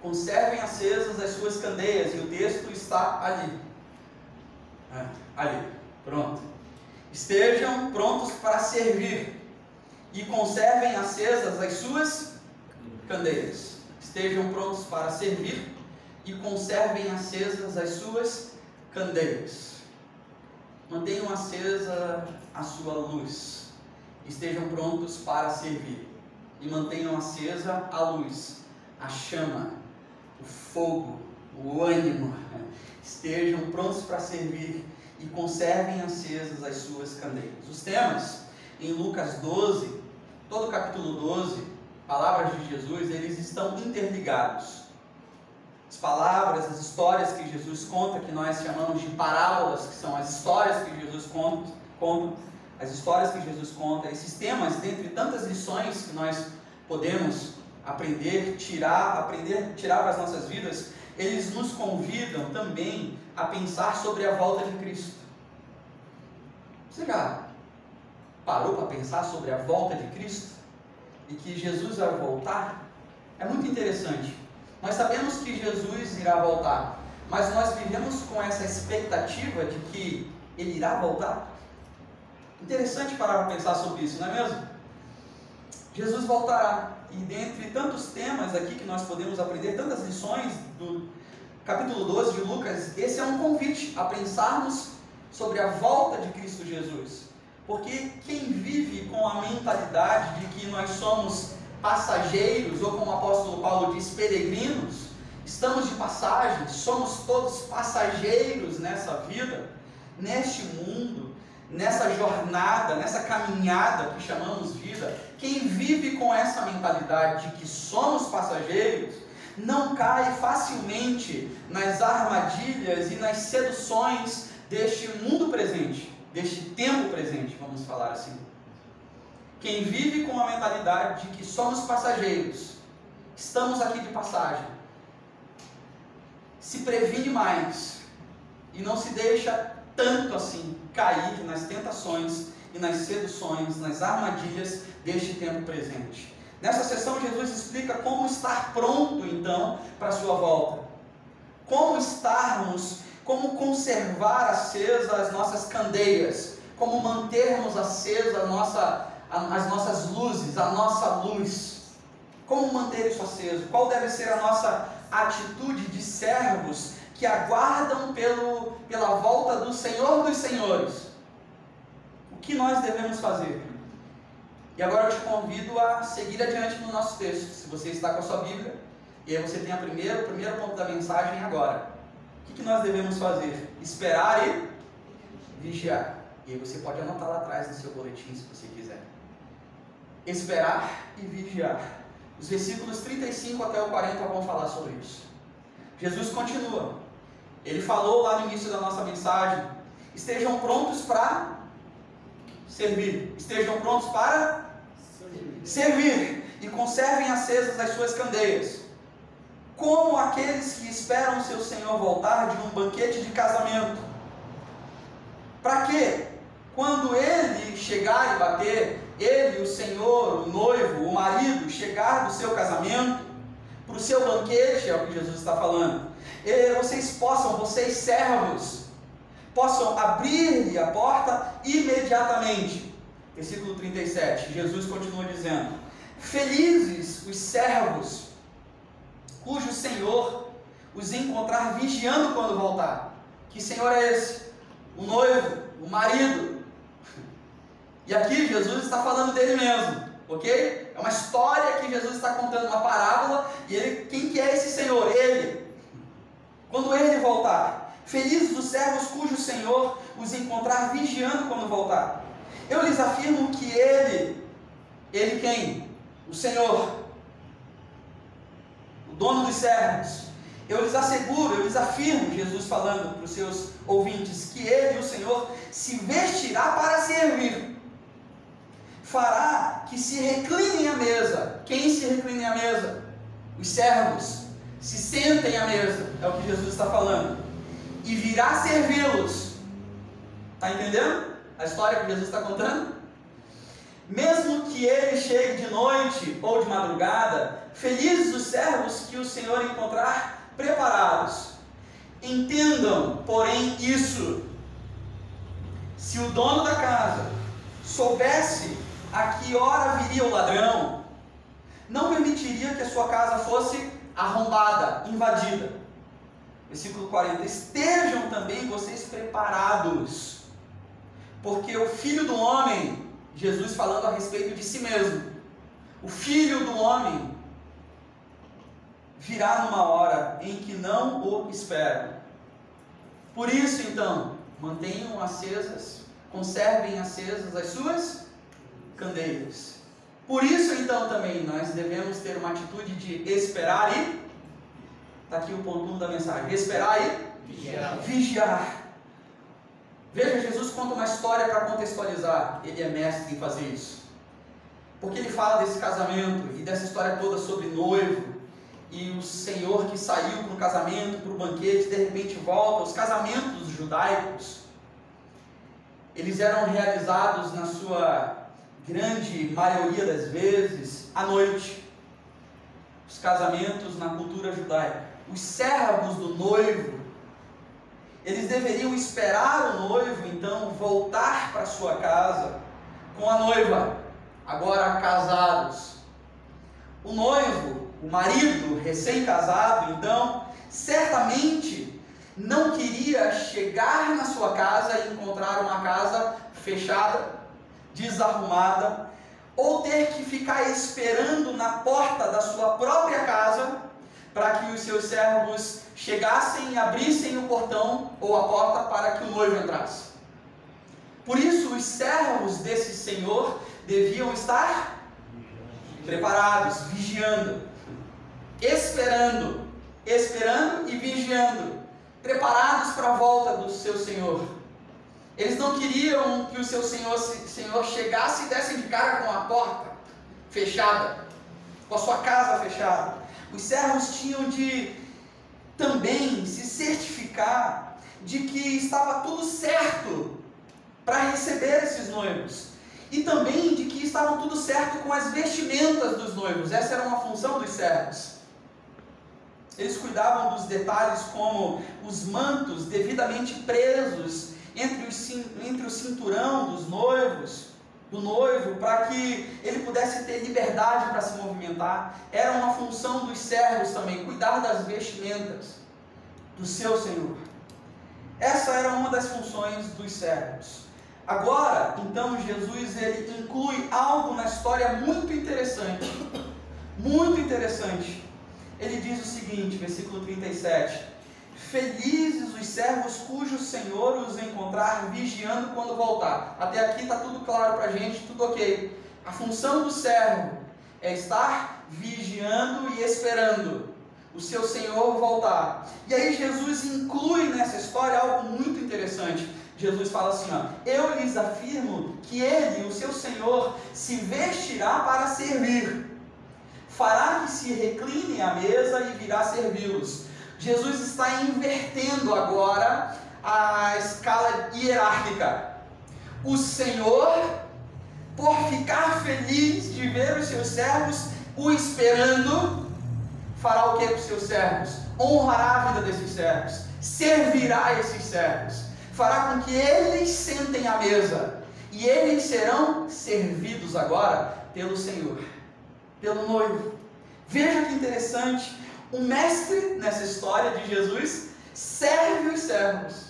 conservem acesas as suas candeias, e o texto está ali. Ali, pronto. Estejam prontos para servir, e conservem acesas as suas candeias. Estejam prontos para servir, e conservem acesas as suas candeias. Mantenham acesa a sua luz. Estejam prontos para servir, e mantenham acesa a luz, a chama, o fogo, o ânimo. Estejam prontos para servir e conservem acesas as suas candeias. Os temas em Lucas 12, todo o capítulo 12, palavras de Jesus, eles estão interligados. As palavras, as histórias que Jesus conta, que nós chamamos de parábolas, que são as histórias que Jesus conta, as histórias que Jesus conta, esses temas, dentre tantas lições que nós podemos aprender, tirar para as nossas vidas, eles nos convidam também a pensar sobre a volta de Cristo. Você já parou para pensar sobre a volta de Cristo? E que Jesus vai voltar? É muito interessante. Nós sabemos que Jesus irá voltar, mas nós vivemos com essa expectativa de que Ele irá voltar? Interessante parar para pensar sobre isso, não é mesmo? Jesus voltará, e dentre tantos temas aqui que nós podemos aprender, tantas lições do capítulo 12 de Lucas, esse é um convite a pensarmos sobre a volta de Cristo Jesus. Porque quem vive com a mentalidade de que nós somos passageiros, ou como o apóstolo Paulo diz, peregrinos, estamos de passagem, somos todos passageiros nessa vida, neste mundo, nessa jornada, nessa caminhada que chamamos vida, quem vive com essa mentalidade de que somos passageiros, não cai facilmente nas armadilhas e nas seduções deste mundo presente, deste tempo presente, vamos falar assim. Quem vive com a mentalidade de que somos passageiros, estamos aqui de passagem, se previne mais e não se deixa tanto assim cair nas tentações e nas seduções, nas armadilhas deste tempo presente. Nessa sessão, Jesus explica como estar pronto então para a sua volta, como conservar acesas as nossas candeias, como mantermos acesa as nossas luzes, a nossa luz, como manter isso aceso, qual deve ser a nossa atitude de servos que aguardam pela volta do Senhor dos Senhores. O que nós devemos fazer? E agora eu te convido a seguir adiante no nosso texto. Se você está com a sua Bíblia, e aí você tem o primeiro ponto da mensagem agora. O que nós devemos fazer? Esperar e vigiar. E aí você pode anotar lá atrás no seu boletim, se você quiser. Esperar e vigiar. Os versículos 35 até o 40 vão falar sobre isso. Jesus continua. Ele falou lá no início da nossa mensagem: estejam prontos para servir. Estejam prontos para servir. E conservem acesas as suas candeias, como aqueles que esperam seu Senhor voltar de um banquete de casamento. Para quê? Quando Ele chegar e bater, Ele, o Senhor, o noivo, o marido, chegar do seu casamento, para o seu banquete, é o que Jesus está falando, vocês servos, possam abrir-lhe a porta imediatamente. Versículo 37, Jesus continua dizendo: felizes os servos, cujo Senhor os encontrar vigiando quando voltar. Que Senhor é esse? O noivo, o marido. E aqui Jesus está falando dele mesmo, ok? É uma história que Jesus está contando, uma parábola, e quem que é esse Senhor? Ele. Quando Ele voltar, felizes os servos cujo Senhor os encontrar vigiando quando voltar. Eu lhes afirmo que Ele quem? O Senhor, o dono dos servos. Eu lhes asseguro, eu lhes afirmo, Jesus falando para os seus ouvintes, que Ele, o Senhor, se vestirá para servir. Fará que se reclinem à mesa. Quem se recline à mesa? Os servos. Se sentem à mesa, é o que Jesus está falando. E virá servi-los. Está entendendo a história que Jesus está contando? Mesmo que ele chegue de noite ou de madrugada, Felizes os servos que o Senhor encontrar preparados. Entendam, porém, isso: se o dono da casa soubesse a que hora viria o ladrão, não permitiria que a sua casa fosse arrombada, invadida. Versículo 40. Estejam também vocês preparados, porque o Filho do Homem, Jesus falando a respeito de si mesmo, o Filho do Homem virá numa hora em que não o esperam. Por isso, então, mantenham acesas, conservem acesas as suas candeias. Por isso, então, também nós devemos ter uma atitude de esperar e, está aqui o ponto 1 da mensagem, esperar e vigiar. Veja, Jesus conta uma história para contextualizar. Ele é mestre em fazer isso, porque ele fala desse casamento e dessa história toda sobre noivo, e o Senhor que saiu para o casamento, para o banquete, de repente volta. Os casamentos judaicos, eles eram realizados na sua grande maioria das vezes à noite. Os casamentos na cultura judaica, os servos do noivo, eles deveriam esperar o noivo então voltar para sua casa com a noiva, agora casados. O noivo, o marido recém-casado, então, certamente não queria chegar na sua casa e encontrar uma casa fechada, desarrumada, ou ter que ficar esperando na porta da sua própria casa para que os seus servos chegassem e abrissem o portão ou a porta para que o noivo entrasse. Por isso, os servos desse Senhor deviam estar preparados, vigiando, esperando e vigiando, preparados para a volta do seu Senhor. Eles não queriam que o seu Senhor chegasse e desse de cara com a porta fechada, com a sua casa fechada. Os servos tinham de também se certificar de que estava tudo certo para receber esses noivos, e também de que estava tudo certo com as vestimentas dos noivos. Essa era uma função dos servos. Eles cuidavam dos detalhes, como os mantos devidamente presos entre o cinturão dos noivos, do noivo, para que ele pudesse ter liberdade para se movimentar. Era uma função dos servos também, cuidar das vestimentas do seu Senhor. Essa era uma das funções dos servos. Agora, então, Jesus ele inclui algo na história muito interessante. Muito interessante. Ele diz o seguinte, versículo 37: felizes os servos cujo Senhor os encontrar vigiando quando voltar. Até aqui está tudo claro para a gente, tudo ok. A função do servo é estar vigiando e esperando o seu Senhor voltar. E aí Jesus inclui nessa história algo muito interessante. Jesus fala assim, ó: eu lhes afirmo que ele, o seu Senhor, se vestirá para servir, fará que se recline à mesa e virá servi-los. Jesus está invertendo agora a escala hierárquica. O Senhor, por ficar feliz de ver os seus servos o esperando, fará o que para os seus servos? Honrará a vida desses servos, servirá esses servos, fará com que eles sentem à mesa, e eles serão servidos agora pelo Senhor, pelo noivo. Veja que interessante, o mestre nessa história de Jesus serve os servos.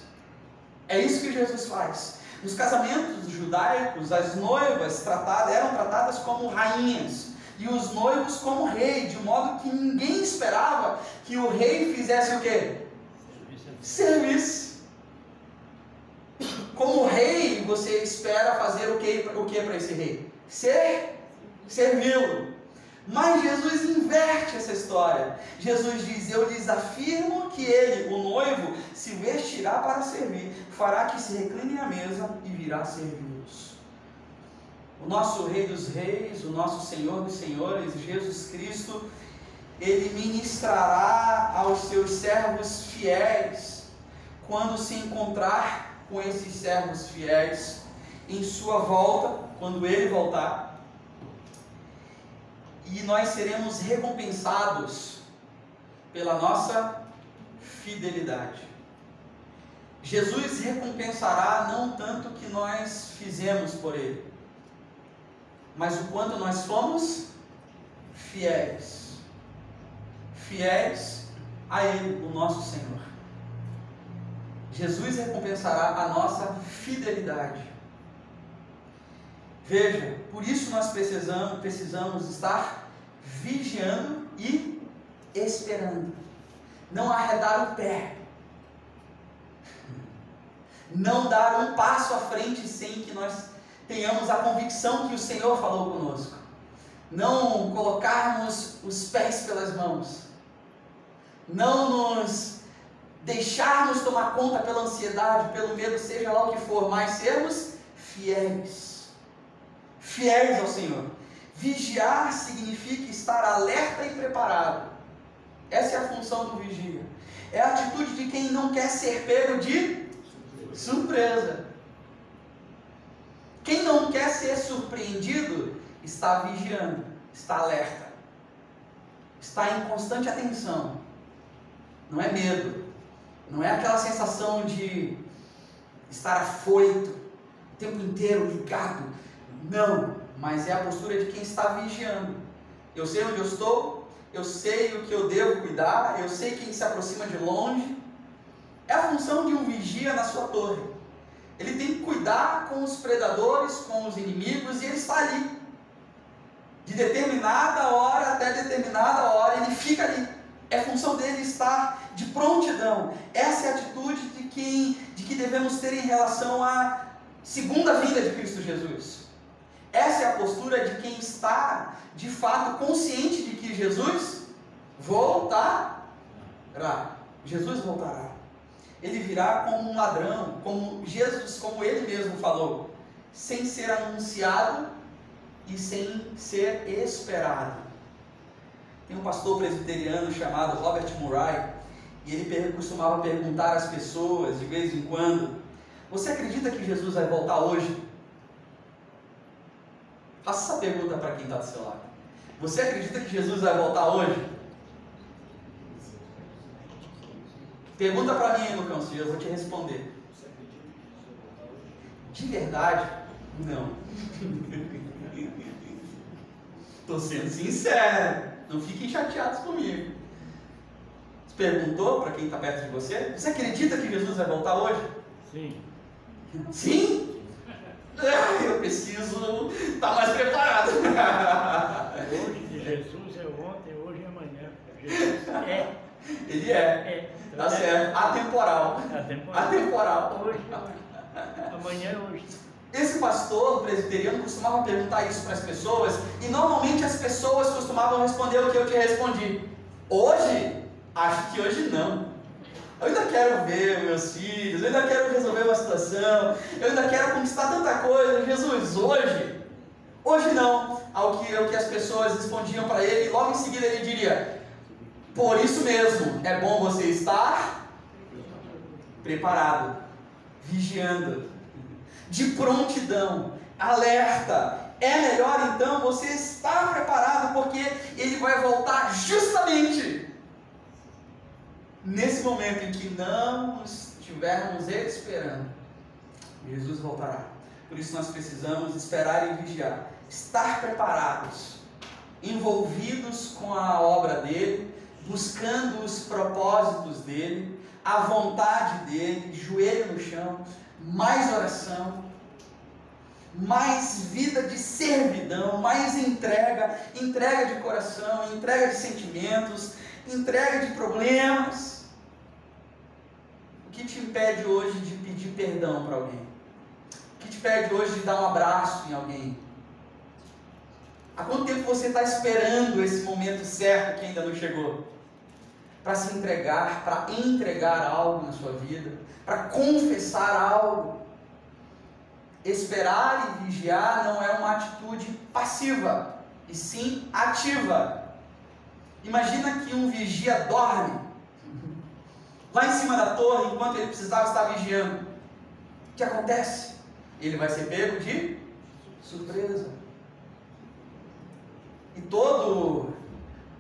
É isso que Jesus faz. Nos casamentos judaicos, as noivas eram tratadas como rainhas, e os noivos como rei, de modo que ninguém esperava que o rei fizesse o quê? Serviço. Como rei, você espera fazer o que para esse rei? Servi-lo. Mas Jesus inverte essa história. Jesus diz: eu lhes afirmo que ele, o noivo, se vestirá para servir, fará que se recline à mesa e virá servi-los. O nosso Rei dos Reis, o nosso Senhor dos Senhores, Jesus Cristo, ele ministrará aos seus servos fiéis, quando se encontrar com esses servos fiéis em sua volta, quando ele voltar. e nós seremos recompensados pela nossa fidelidade. Jesus recompensará não tanto o que nós fizemos por Ele, mas o quanto nós fomos fiéis. Fiéis a Ele, o nosso Senhor. Jesus recompensará a nossa fidelidade. Veja, por isso nós precisamos estar vigiando e esperando. Não arredar o pé. Não dar um passo à frente sem que nós tenhamos a convicção que o Senhor falou conosco. Não colocarmos os pés pelas mãos. Não nos deixarmos tomar conta pela ansiedade, pelo medo, seja lá o que for, mas sermos fiéis. Fiéis ao Senhor. Vigiar significa estar alerta e preparado. Essa é a função do vigia. É a atitude de quem não quer ser pego de surpresa. Quem não quer ser surpreendido está vigiando, está alerta, está em constante atenção. Não é medo, não é aquela sensação de estar afoito o tempo inteiro ligado. Não, mas é a postura de quem está vigiando. Eu sei onde eu estou, eu sei o que eu devo cuidar, eu sei quem se aproxima de longe. É a função de um vigia na sua torre. Ele tem que cuidar com os predadores, com os inimigos, e ele está ali. De determinada hora até determinada hora, ele fica ali. É função dele estar de prontidão. Essa é a atitude de que devemos ter em relação à segunda vinda de Cristo Jesus. Essa é a postura de quem está, de fato, consciente de que Jesus voltará. Jesus voltará. Ele virá como um ladrão, como Jesus, como ele mesmo falou, sem ser anunciado e sem ser esperado. Tem um pastor presbiteriano chamado Robert Murray, e ele costumava perguntar às pessoas de vez em quando: você acredita que Jesus vai voltar hoje? Faça essa pergunta para quem está do seu lado. Você acredita que Jesus vai voltar hoje? Pergunta para mim aí, Lucão, se eu vou te responder. De verdade? Não. Estou sendo sincero. Não fiquem chateados comigo. Você perguntou para quem está perto de você? Você acredita que Jesus vai voltar hoje? Sim. Sim? Eu preciso estar mais preparado. Hoje de Jesus é ontem, hoje é amanhã. Jesus é. Ele é. Tá certo. Atemporal. Atemporal. Hoje, amanhã é hoje. Esse pastor presbiteriano costumava perguntar isso para as pessoas, e normalmente as pessoas costumavam responder o que eu te respondi. Hoje? Acho que hoje não. Eu ainda quero ver meus filhos, eu ainda quero resolver uma situação, eu ainda quero conquistar tanta coisa. Jesus, hoje? Hoje não. Ao que as pessoas respondiam para ele, e logo em seguida ele diria: por isso mesmo, é bom você estar preparado, vigiando, de prontidão, alerta. É melhor então você estar preparado, porque ele vai voltar justamente nesse momento em que não estivermos esperando. Jesus voltará. Por isso nós precisamos esperar e vigiar, estar preparados, envolvidos com a obra dele, buscando os propósitos dele, a vontade dele, joelho no chão, mais oração, mais vida de servidão, mais entrega de coração, entrega de sentimentos, entrega de problemas. O que te impede hoje de pedir perdão para alguém? O que te impede hoje de dar um abraço em alguém? Há quanto tempo você está esperando esse momento certo que ainda não chegou? Para se entregar, para entregar algo na sua vida, para confessar algo. Esperar e vigiar não é uma atitude passiva, e sim ativa. Imagina que um vigia dorme lá em cima da torre, enquanto ele precisava estar vigiando. O que acontece? Ele vai ser pego de surpresa. e toda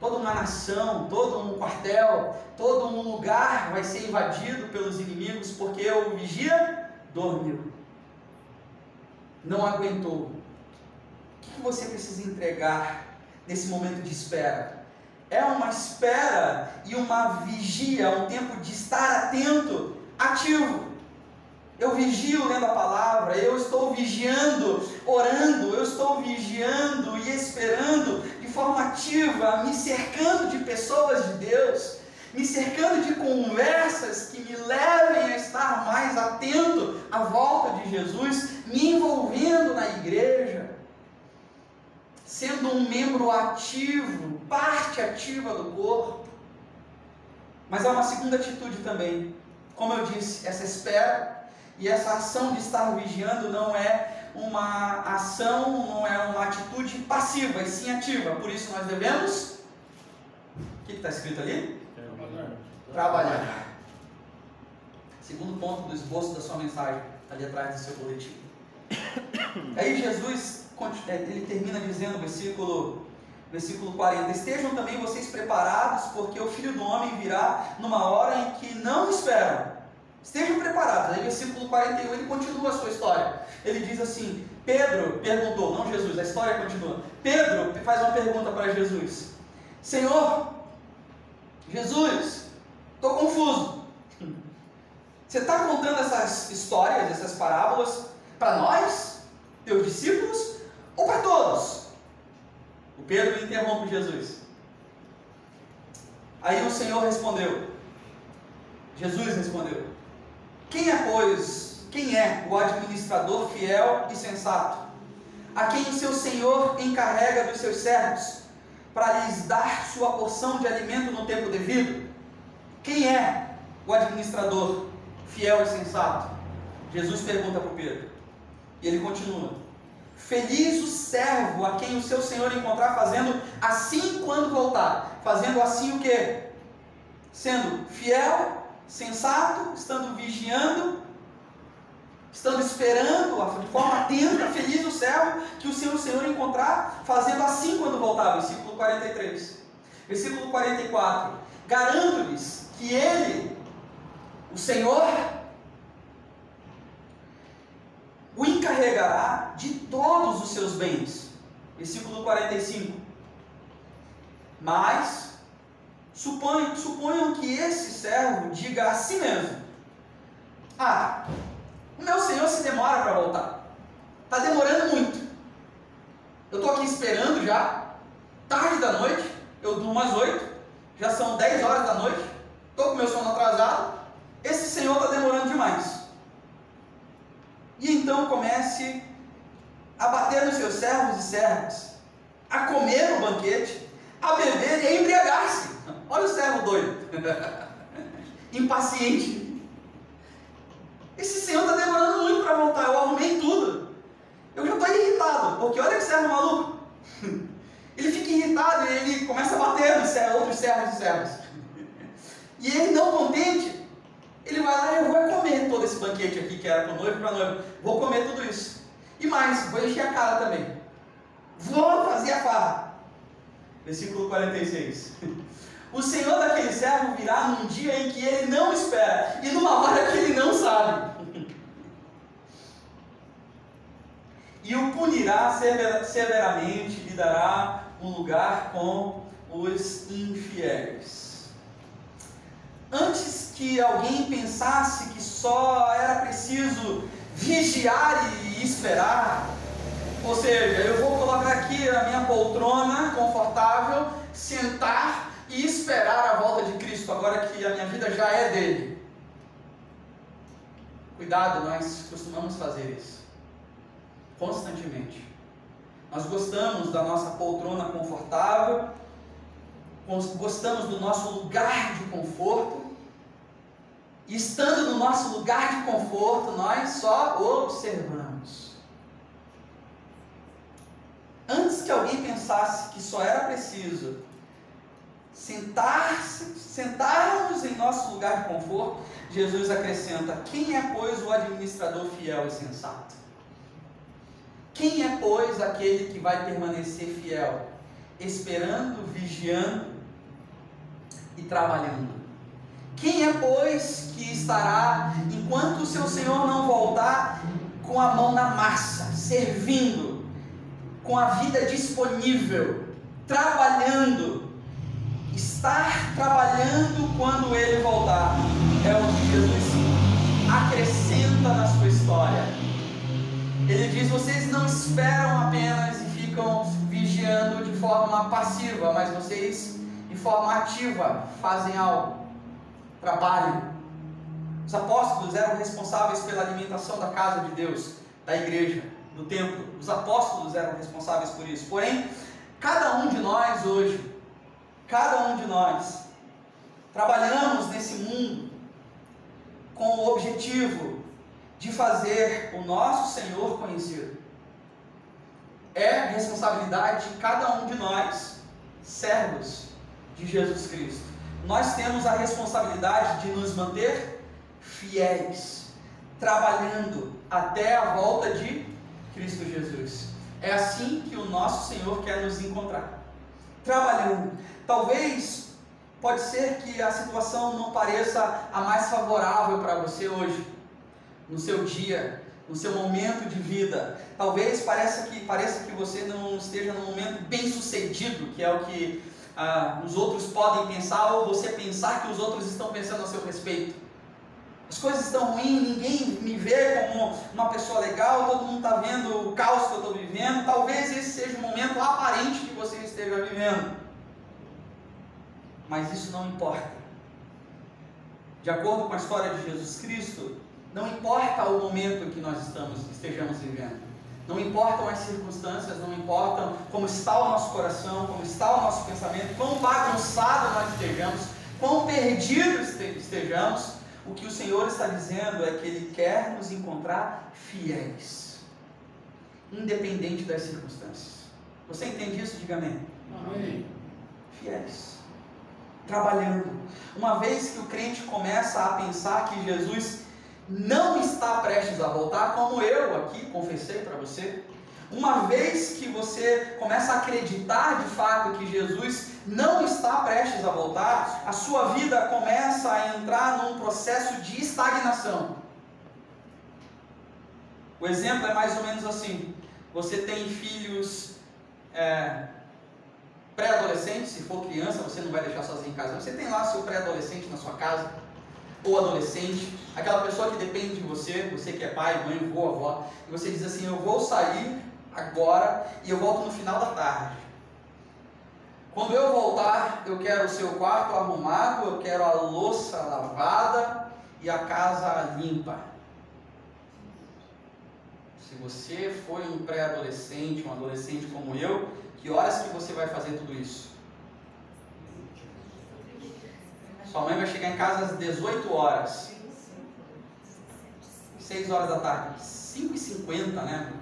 uma nação, todo um quartel, todo um lugar vai ser invadido pelos inimigos, porque o vigia dormiu, não aguentou. O que você precisa entregar nesse momento de espera? É uma espera e uma vigia, um tempo de estar atento, ativo. Eu vigio lendo a palavra, eu estou vigiando, orando, eu estou vigiando e esperando de forma ativa, me cercando de pessoas de Deus, me cercando de conversas que me levem a estar mais atento à volta de Jesus, me envolvendo na igreja, sendo um membro ativo, parte ativa do corpo. Mas há uma segunda atitude também. Como eu disse, essa espera e essa ação de estar vigiando não é uma ação, não é uma atitude passiva, e sim ativa. Por isso nós devemos, o que está escrito ali? Trabalhar. Segundo ponto do esboço da sua mensagem, ali atrás do seu boletim. Aí Jesus, ele termina dizendo, versículo 40, estejam também vocês preparados, porque o Filho do Homem virá numa hora em que não esperam. Estejam preparados. Aí versículo 41, ele continua a sua história. Ele diz assim, Pedro perguntou, não Jesus, a história continua. Pedro faz uma pergunta para Jesus. Senhor, Jesus, estou confuso. Você está contando essas histórias, essas parábolas, para nós, teus discípulos, ou para todos? O Pedro interrompe Jesus. Aí o Senhor respondeu, Jesus respondeu, quem é o administrador fiel e sensato, a quem o seu Senhor encarrega dos seus servos, para lhes dar sua porção de alimento no tempo devido? Quem é o administrador fiel e sensato? Jesus pergunta para o Pedro, e ele continua, feliz o servo a quem o seu Senhor encontrar fazendo assim quando voltar. Fazendo assim o quê? Sendo fiel, sensato, estando vigiando, estando esperando de forma atenta. Feliz o servo que o seu Senhor encontrar fazendo assim quando voltar. Versículo 43. Versículo 44. Garanto-lhes que ele, o Senhor, o encarregará de todos os seus bens. Versículo 45. Mas suponham que esse servo diga a si mesmo, o meu Senhor se demora para voltar, está demorando muito, eu estou aqui esperando já, tarde da noite, eu durmo às 8, já são 10 horas da noite, estou com meu sono atrasado, esse Senhor está demorando demais. E então comece a bater nos seus servos e servas, a comer o banquete, a beber e a embriagar-se. Olha o servo doido, impaciente. Esse Senhor está demorando muito para voltar, eu arrumei tudo. Eu já estou irritado, porque olha que servo maluco. Ele fica irritado e ele começa a bater nos outros servos e servas. E ele, não contente, ele vai lá, eu vou comer todo esse banquete aqui, que era para o noivo e para a noiva. Vou comer tudo isso. E mais, vou encher a cara também. Vou fazer a farra. Versículo 46. O Senhor daquele servo virá num dia em que ele não espera, e numa hora que ele não sabe. E o punirá severamente, lhe dará um lugar com os infiéis. Antes que alguém pensasse que só era preciso vigiar e esperar, ou seja, eu vou colocar aqui a minha poltrona confortável, sentar e esperar a volta de Cristo, agora que a minha vida já é dele. Cuidado, nós costumamos fazer isso constantemente. Nós gostamos da nossa poltrona confortável, gostamos do nosso lugar de conforto, e estando no nosso lugar de conforto, nós só observamos. Antes que alguém pensasse que só era preciso sentarmos em nosso lugar de conforto, Jesus acrescenta, quem é, pois, o administrador fiel e sensato? Quem é, pois, aquele que vai permanecer fiel esperando, vigiando e trabalhando. Quem é, pois, que estará, enquanto o seu Senhor não voltar, com a mão na massa, servindo, com a vida disponível, trabalhando? Estar trabalhando quando Ele voltar é o que Jesus acrescenta na sua história. Ele diz: vocês não esperam apenas e ficam vigiando de forma passiva, mas vocês, de forma ativa, fazem algo. Trabalho. Os apóstolos eram responsáveis pela alimentação da casa de Deus, da igreja, do templo. Os apóstolos eram responsáveis por isso. Porém, cada um de nós hoje, trabalhamos nesse mundo com o objetivo de fazer o nosso Senhor conhecido. É responsabilidade de cada um de nós, servos de Jesus Cristo. Nós temos a responsabilidade de nos manter fiéis, trabalhando até a volta de Cristo Jesus. É assim que o nosso Senhor quer nos encontrar, trabalhando. Talvez, pode ser que a situação não pareça a mais favorável para você hoje, no seu dia, no seu momento de vida. Talvez pareça que você não esteja num momento bem sucedido, que é o que os outros podem pensar, ou você pensar que os outros estão pensando a seu respeito. As coisas estão ruins, ninguém me vê como uma pessoa legal, todo mundo está vendo o caos que eu estou vivendo. Talvez esse seja o momento aparente que você esteja vivendo, mas isso não importa. De acordo com a história de Jesus Cristo, não importa o momento que nós estejamos vivendo. Não importam as circunstâncias, não importam como está o nosso coração, como está o nosso pensamento, quão bagunçado nós estejamos, quão perdidos estejamos. O que o Senhor está dizendo é que Ele quer nos encontrar fiéis, independente das circunstâncias. Você entende isso? Diga amém. Amém. Fiéis, trabalhando. Uma vez que o crente começa a pensar que Jesus não está prestes a voltar, como eu aqui confessei para você, uma vez que você começa a acreditar de fato que Jesus não está prestes a voltar, a sua vida começa a entrar num processo de estagnação. O exemplo é mais ou menos assim: você tem filhos pré-adolescentes, se for criança você não vai deixar sozinho em casa, você tem lá seu pré-adolescente na sua casa, ou adolescente, aquela pessoa que depende de você, você que é pai, mãe, avô, avó, e você diz assim: eu vou sair agora e eu volto no final da tarde. Quando eu voltar, eu quero o seu quarto arrumado, eu quero a louça lavada e a casa limpa. Se você foi um pré-adolescente, um adolescente como eu, que horas que você vai fazer tudo isso? Sua mãe vai chegar em casa às 18 horas. 6 horas da tarde. 5h50, né?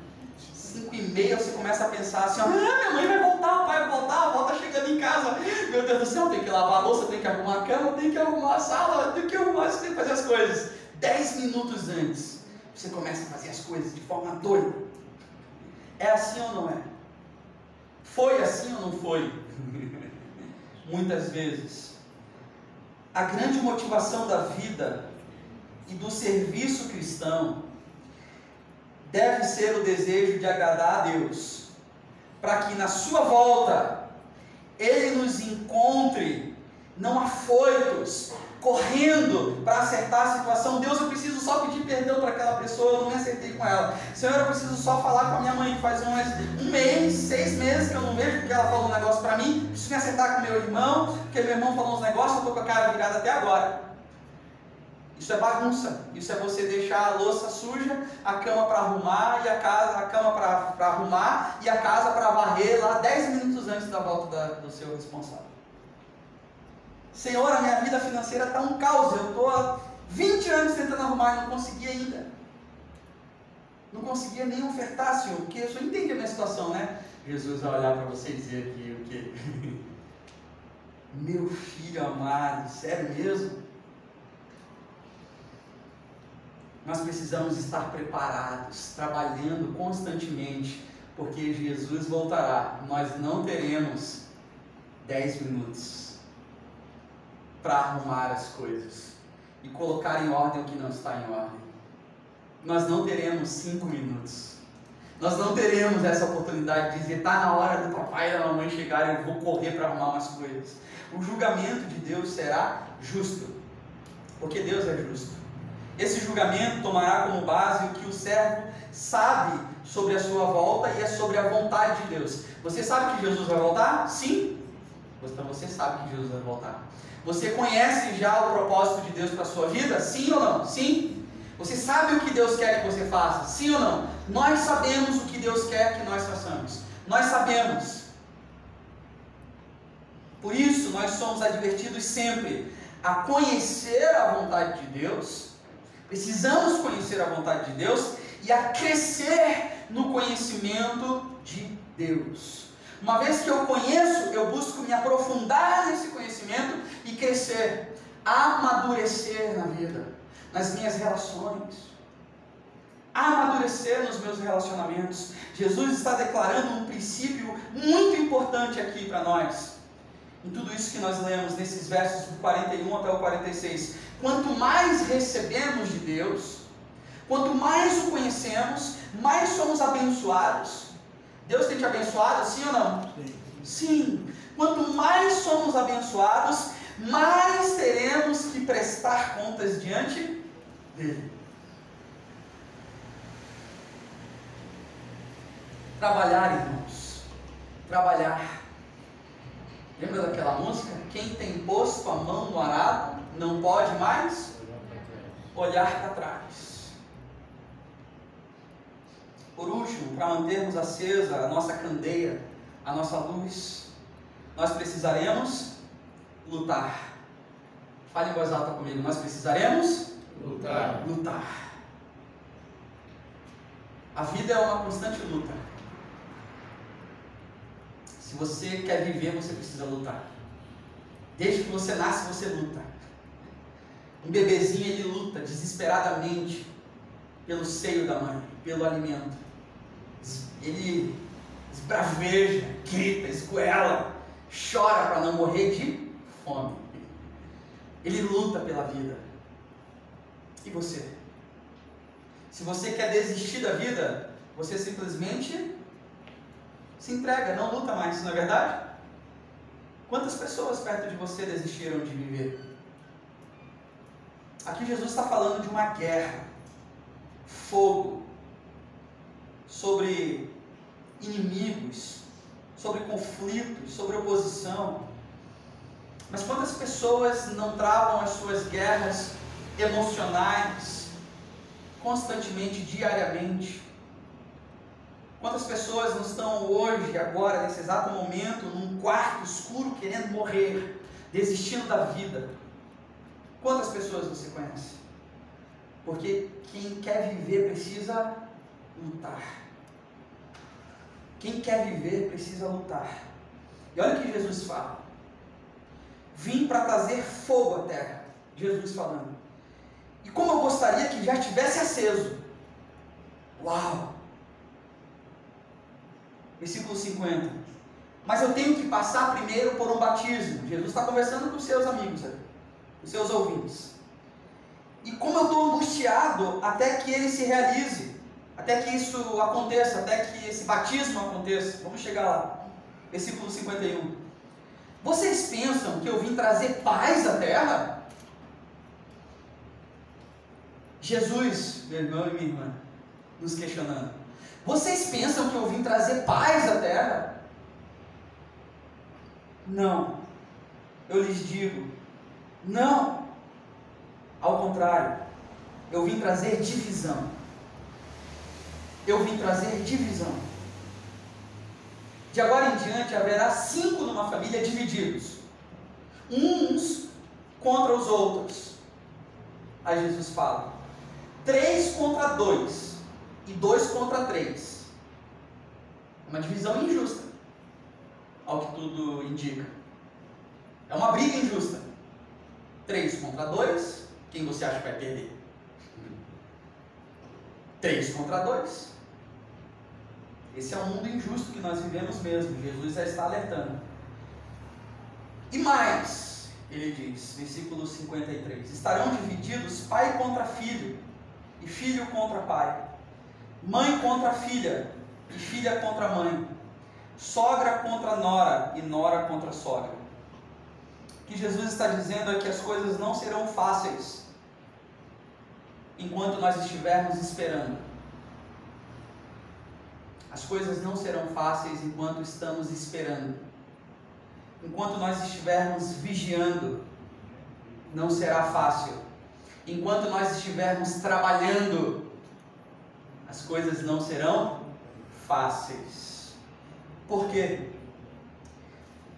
5h30 você começa a pensar assim: minha mãe vai voltar, o pai vai voltar, a avó está chegando em casa. Meu Deus do céu, tem que lavar a louça, tem que arrumar a cama, tem que arrumar a sala, tem que arrumar, você tem que fazer as coisas. 10 minutos antes, você começa a fazer as coisas de forma doida. É assim ou não é? Foi assim ou não foi? Muitas vezes. A grande motivação da vida e do serviço cristão deve ser o desejo de agradar a Deus, para que na sua volta Ele nos encontre, não afoitos, correndo para acertar a situação. Deus, eu preciso só pedir perdão para aquela pessoa, eu não me acertei com ela. Senhor, eu preciso só falar com a minha mãe, que faz um mês, 6 meses que eu não vejo, porque ela falou um negócio para mim. Preciso me acertar com meu irmão, porque meu irmão falou uns negócios, eu estou com a cara virada até agora. Isso é bagunça. Isso é você deixar a louça suja, a cama para arrumar e a cama para arrumar e a casa para varrer lá 10 minutos antes da volta do seu responsável. Senhor, a minha vida financeira está um caos. Eu estou há 20 anos tentando arrumar e não consegui ainda. Não conseguia nem ofertar, Senhor, porque o Senhor entende a minha situação, né? Jesus vai olhar para você e dizer aqui o quê? Meu filho amado, sério mesmo? Nós precisamos estar preparados, trabalhando constantemente, Porque Jesus voltará. Nós não teremos 10 minutos para arrumar as coisas e colocar em ordem o que não está em ordem. Nós não teremos 5 minutos. Nós não teremos essa oportunidade de dizer, está na hora do papai e da mamãe chegarem, eu vou correr para arrumar umas coisas. O julgamento de Deus será justo, porque Deus é justo. Esse julgamento tomará como base o que o servo sabe sobre a sua volta e é sobre a vontade de Deus. Você sabe que Jesus vai voltar? Sim. Então você sabe que Jesus vai voltar. Você conhece já o propósito de Deus para a sua vida? Sim ou não? Sim. Você sabe o que Deus quer que você faça? Sim ou não? Nós sabemos o que Deus quer que nós façamos. Nós sabemos. Por isso, nós somos advertidos sempre a conhecer a vontade de Deus. Precisamos conhecer a vontade de Deus e a crescer no conhecimento de Deus. Uma vez que eu conheço, eu busco me aprofundar nesse conhecimento e crescer, amadurecer na vida, nas minhas relações, amadurecer nos meus relacionamentos. Jesus está declarando um princípio muito importante aqui para nós, em tudo isso que nós lemos nesses versos do 41 até o 46. Quanto mais recebemos de Deus, quanto mais o conhecemos, mais somos abençoados. Deus tem te abençoado, sim ou não? Sim. Sim. Quanto mais somos abençoados, mais teremos que prestar contas diante dele. Trabalhar, irmãos. Trabalhar. Lembra daquela música? Quem tem posto a mão no arado não pode mais olhar para trás. Por último, para mantermos acesa a nossa candeia, a nossa luz, nós precisaremos lutar. Fale em voz alta comigo. Nós precisaremos lutar. A vida é uma constante luta. Se você quer viver, você precisa lutar. Desde que você nasce, você luta. Um bebezinho, ele luta desesperadamente pelo seio da mãe, pelo alimento. Ele esbraveja, grita, esgoela, chora para não morrer de fome. Ele luta pela vida. E você? Se você quer desistir da vida, você simplesmente se entrega, não luta mais, não é verdade? Quantas pessoas perto de você desistiram de viver? Aqui Jesus está falando de uma guerra, fogo, sobre inimigos, sobre conflitos, sobre oposição. Mas quantas pessoas não travam as suas guerras emocionais constantemente, diariamente? Quantas pessoas não estão hoje, agora, nesse exato momento, num quarto escuro, querendo morrer, desistindo da vida? Quantas pessoas você conhece? Porque quem quer viver precisa lutar. Quem quer viver precisa lutar. E olha o que Jesus fala. Vim para trazer fogo à terra. Jesus falando. E como eu gostaria que já tivesse aceso. Uau! Versículo 50. Mas eu tenho que passar primeiro por um batismo. Jesus está conversando com os seus amigos, com os seus ouvintes. E como eu estou angustiado até que ele se realize, até que isso aconteça, até que esse batismo aconteça. Vamos chegar lá. Versículo 51. Vocês pensam que eu vim trazer paz à terra? Jesus, meu irmão e minha irmã, nos questionando. Vocês pensam que eu vim trazer paz à terra? Não. Eu lhes digo, não. Ao contrário, eu vim trazer divisão. Eu vim trazer divisão. De agora em diante haverá 5 numa família divididos. Uns contra os outros. Aí Jesus fala, 3 contra 2 e 2 contra 3. Uma divisão injusta, ao que tudo indica. É uma briga injusta. 3 contra 2, quem você acha que vai perder? 3 contra 2. Esse é o mundo injusto que nós vivemos mesmo. Jesus já está alertando. E mais, ele diz, versículo 53, estarão divididos pai contra filho, e filho contra pai, mãe contra filha, e filha contra mãe, sogra contra nora, e nora contra sogra. O que Jesus está dizendo é que as coisas não serão fáceis, enquanto nós estivermos esperando. As coisas não serão fáceis enquanto estamos esperando. Enquanto nós estivermos vigiando, não será fácil. Enquanto nós estivermos trabalhando, as coisas não serão fáceis. Por quê?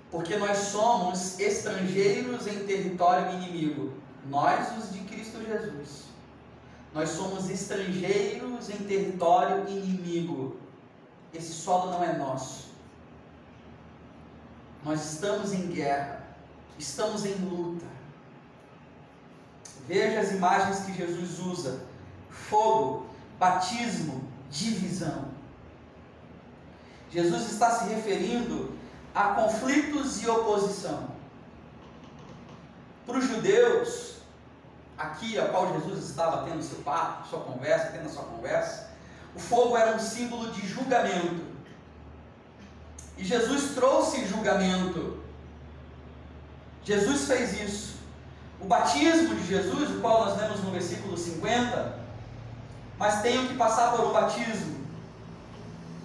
Porque nós somos estrangeiros em território inimigo. Nós, os de Cristo Jesus. Nós somos estrangeiros em território inimigo. Esse solo não é nosso. Nós estamos em guerra, estamos em luta. Veja as imagens que Jesus usa: fogo, batismo, divisão. Jesus está se referindo a conflitos e oposição. Para os judeus, aqui a qual Jesus estava tendo seu papo, sua conversa, o fogo era um símbolo de julgamento. E Jesus trouxe julgamento. Jesus fez isso. O batismo de Jesus, o qual nós lemos no versículo 50, mas tenho que passar por um batismo.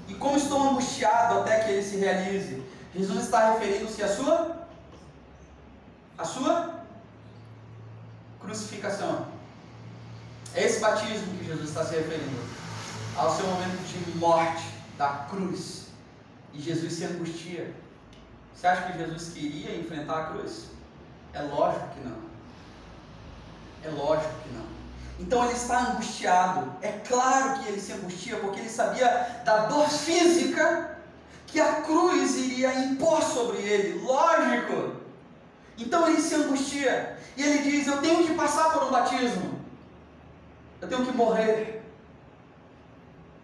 E como estou angustiado até que ele se realize, Jesus está referindo-se à sua crucificação. É esse batismo que Jesus está se referindo, ao seu momento de morte, da cruz. E Jesus se angustia. Você acha que Jesus queria enfrentar a cruz? É lógico que não. É lógico que não. Então ele está angustiado. É claro que ele se angustia, porque ele sabia da dor física que a cruz iria impor sobre ele. Lógico. Então ele se angustia. E ele diz: eu tenho que passar por um batismo. Eu tenho que morrer.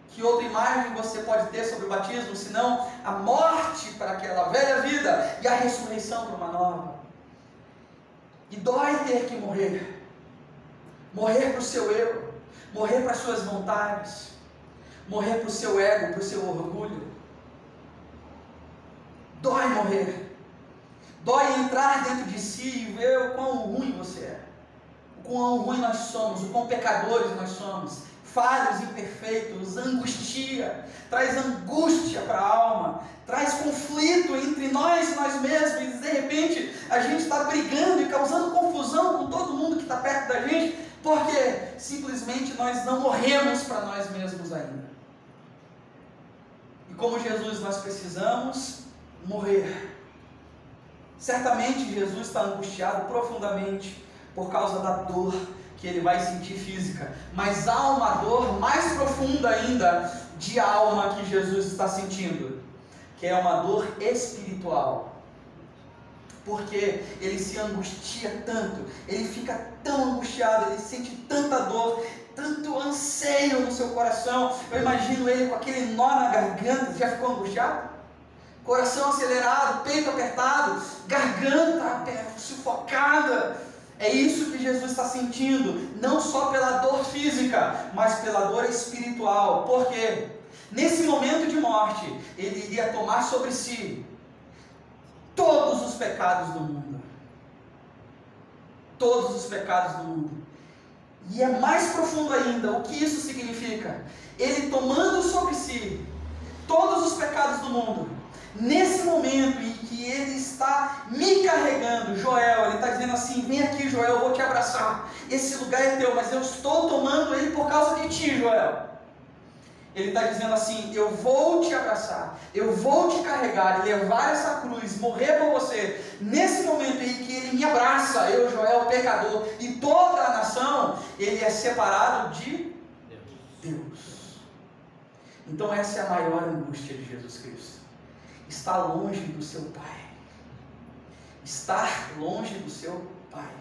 Que outra imagem você pode ter sobre o batismo, senão a morte para aquela velha vida e a ressurreição para uma nova? E dói ter que morrer. Morrer para o seu eu, morrer para as suas vontades, morrer para o seu ego, para o seu orgulho. Dói morrer. Dói entrar dentro de si e ver o quão ruim você é, o quão ruim nós somos, o quão pecadores nós somos, falhos, imperfeitos. Angustia, traz angústia para a alma, traz conflito entre nós e nós mesmos, e de repente a gente está brigando e causando confusão com todo mundo que está perto da gente, porque simplesmente nós não morremos para nós mesmos ainda. E como Jesus, nós precisamos morrer. Certamente Jesus está angustiado profundamente por causa da dor que ele vai sentir física, mas há uma dor mais profunda ainda de alma que Jesus está sentindo, que é uma dor espiritual. Porque ele se angustia tanto, ele fica tão angustiado, ele sente tanta dor, tanto anseio no seu coração. Eu imagino ele com aquele nó na garganta. Já ficou angustiado? Coração acelerado, peito apertado, garganta sufocada. É isso que Jesus está sentindo, não só pela dor física, mas pela dor espiritual. Por quê? Nesse momento de morte, ele iria tomar sobre si todos os pecados do mundo. Todos os pecados do mundo. E é mais profundo ainda. O que isso significa? Ele tomando sobre si todos os pecados do mundo. Nesse momento em que ele está me carregando, Joel, ele está dizendo assim: vem aqui, Joel, eu vou te abraçar. Esse lugar é teu, mas eu estou tomando ele por causa de ti, Joel. Ele está dizendo assim: eu vou te abraçar, eu vou te carregar e levar essa cruz, morrer por você. Nesse momento em que ele me abraça, eu, Joel, pecador, e toda a nação, ele é separado de Deus. Então essa é a maior angústia de Jesus Cristo. Estar longe do seu Pai. Estar longe do seu Pai.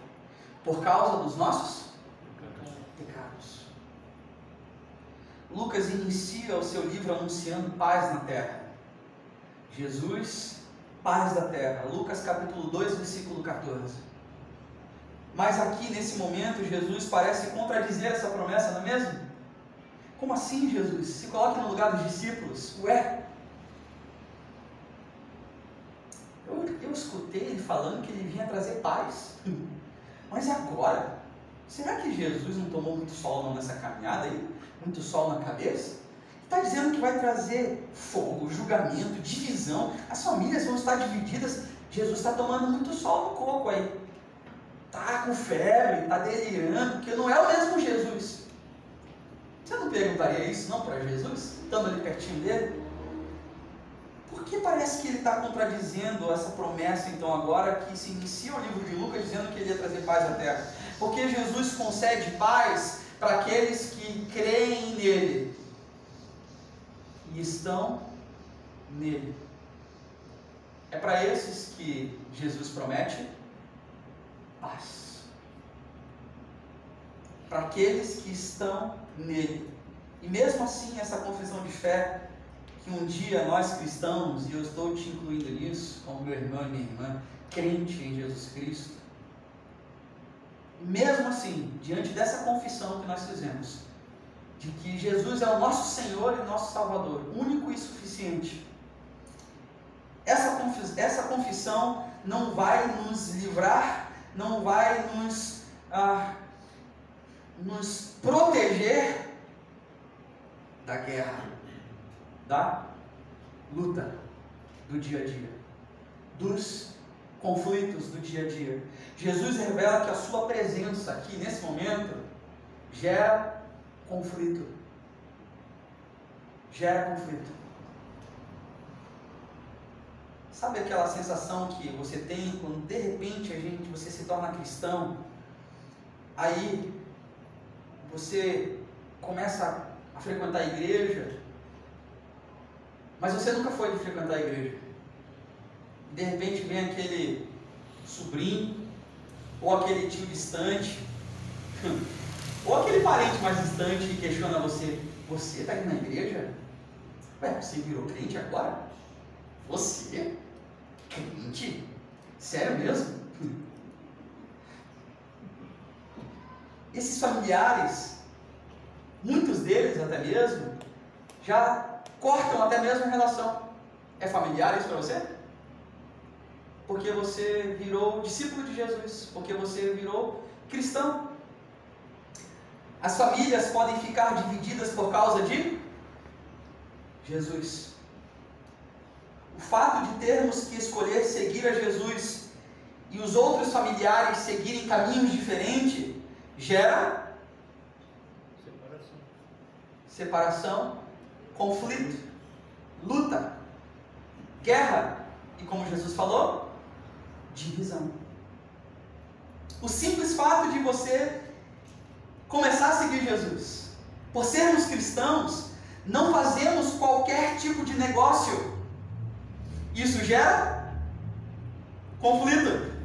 Por causa dos nossos pecados. Lucas inicia o seu livro anunciando paz na terra. Jesus, paz da terra. Lucas capítulo 2, versículo 14. Mas aqui nesse momento Jesus parece contradizer essa promessa, não é mesmo? Como assim, Jesus? Se coloque no lugar dos discípulos. Ué? Eu escutei ele falando que ele vinha trazer paz. Mas e agora? Será que Jesus não tomou muito sol não nessa caminhada aí? Muito sol na cabeça? Está dizendo que vai trazer fogo, julgamento, divisão. As famílias vão estar divididas. Jesus está tomando muito sol no coco aí. Está com febre, está delirando, porque não é o mesmo Jesus. Você não perguntaria isso não para Jesus, estando ali pertinho dele? Por que parece que ele está contradizendo essa promessa então agora que se inicia o livro de Lucas dizendo que ele ia trazer paz à terra? Porque Jesus concede paz para aqueles que creem nele e estão nele. É para esses que Jesus promete paz. Para aqueles que estão nele. E mesmo assim, essa confissão de fé, que um dia nós cristãos, e eu estou te incluindo nisso, como meu irmão e minha irmã, crente em Jesus Cristo, mesmo assim, diante dessa confissão que nós fizemos, de que Jesus é o nosso Senhor e nosso Salvador, único e suficiente, essa confissão não vai nos livrar, não vai nos proteger da guerra, da luta do dia a dia, dos conflitos do dia a dia. Jesus revela que a sua presença aqui nesse momento gera conflito. Gera conflito. Sabe aquela sensação que você tem quando de repente você se torna cristão? Aí você começa a frequentar a igreja, mas você nunca foi de frequentar a igreja. De repente vem aquele sobrinho, ou aquele tio distante, ou aquele parente mais distante que questiona você: você está indo na igreja? Ué, você virou crente agora? Você? Crente? Sério mesmo? Esses familiares, muitos deles até mesmo, já cortam até mesmo a relação. É familiar isso para você? Porque você virou discípulo de Jesus, porque você virou cristão. As famílias podem ficar divididas por causa de Jesus. O fato de termos que escolher seguir a Jesus e os outros familiares seguirem caminhos diferentes gera separação, conflito, luta, guerra e, como Jesus falou, divisão. O simples fato de você começar a seguir Jesus, por sermos cristãos, não fazemos qualquer tipo de negócio. Isso gera conflito.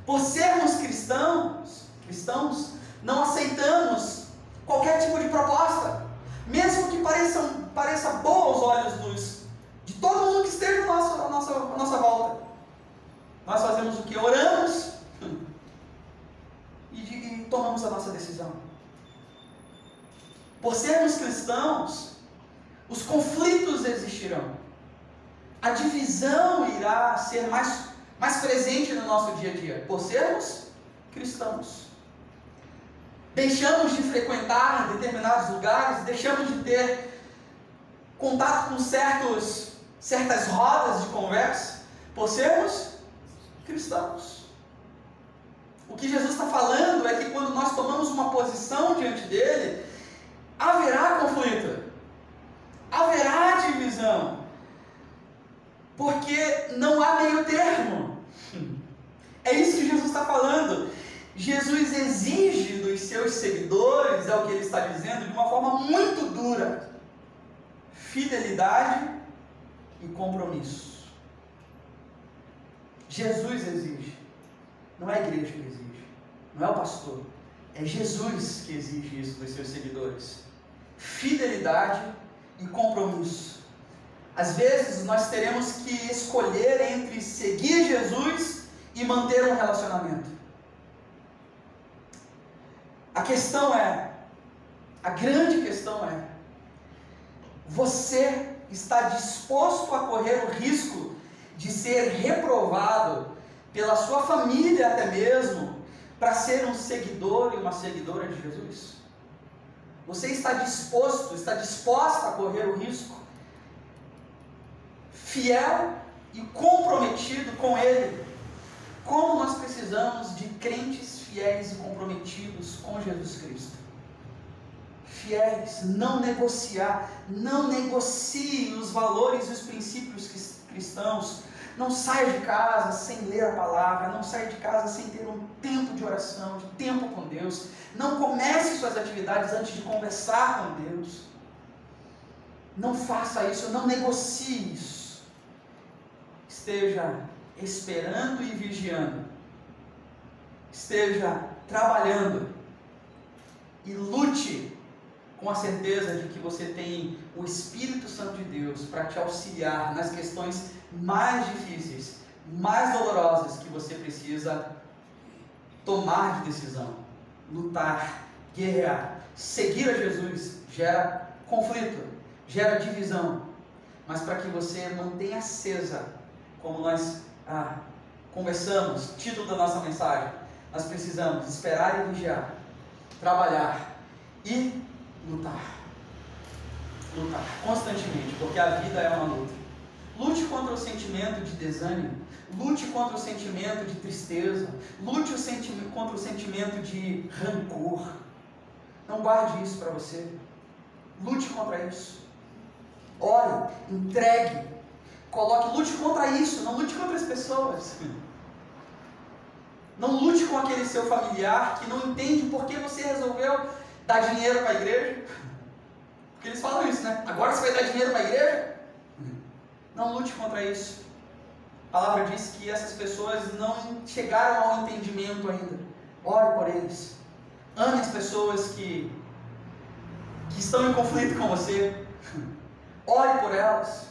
Por sermos cristãos, não aceitamos qualquer tipo de proposta, mesmo que pareça boa aos olhos de todo mundo que esteja à nossa volta. Nós fazemos o que? Oramos e tomamos a nossa decisão. Por sermos cristãos, os conflitos existirão. A divisão irá ser mais presente no nosso dia a dia, por sermos cristãos. Deixamos de frequentar determinados lugares, deixamos de ter contato com certas rodas de conversa, por sermos cristãos. O que Jesus está falando é que quando nós tomamos uma posição diante dele, haverá conflito, haverá divisão, porque não há meio termo. É isso que Jesus está falando. Jesus exige dos seus seguidores, é o que ele está dizendo, de uma forma muito dura, fidelidade e compromisso. Jesus exige, não é a igreja que exige, não é o pastor, é Jesus que exige isso dos seus seguidores. fidelidade e compromisso. Às vezes nós teremos que escolher entre seguir Jesus e manter um relacionamento. A grande questão é, você está disposto a correr o risco de ser reprovado pela sua família até mesmo, para ser um seguidor e uma seguidora de Jesus? Você está disposta a correr o risco? Fiel e comprometido com Ele. Como nós precisamos de crentes fiéis e comprometidos com Jesus Cristo. Fiéis, não negocie os valores e os princípios cristãos. Não saia de casa sem ler a palavra, não saia de casa sem ter um tempo de oração, de tempo com Deus. Não comece suas atividades antes de conversar com Deus. Não faça isso, não negocie isso. Esteja esperando e vigiando. Esteja trabalhando e lute com a certeza de que você tem o Espírito Santo de Deus para te auxiliar nas questões mais difíceis, mais dolorosas que você precisa tomar de decisão. Lutar, guerrear, seguir a Jesus gera conflito, gera divisão, mas para que você mantenha acesa, como nós conversamos, título da nossa mensagem, nós precisamos esperar e vigiar, trabalhar e lutar constantemente, porque a vida é uma luta. Lute contra o sentimento de desânimo, lute contra o sentimento de tristeza, lute contra o sentimento de rancor. Não guarde isso para você. Lute contra isso. Ore, entregue, lute contra isso, não lute contra as pessoas. Não lute com aquele seu familiar que não entende por que você resolveu dar dinheiro para a igreja. Porque eles falam isso, né? Agora você vai dar dinheiro para a igreja? Não lute contra isso. A palavra diz que essas pessoas não chegaram ao entendimento ainda. Ore por eles. Ame as pessoas que estão em conflito com você. Ore por elas.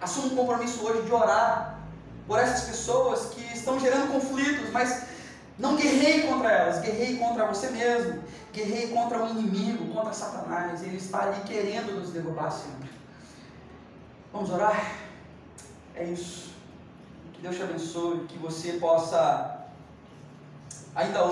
Assuma um compromisso hoje de orar por essas pessoas que estão gerando conflitos, mas não guerreie contra elas, guerreie contra você mesmo, guerreie contra o inimigo, contra Satanás. Ele está ali querendo nos derrubar sempre. Vamos orar? É isso. Que Deus te abençoe, que você possa ainda hoje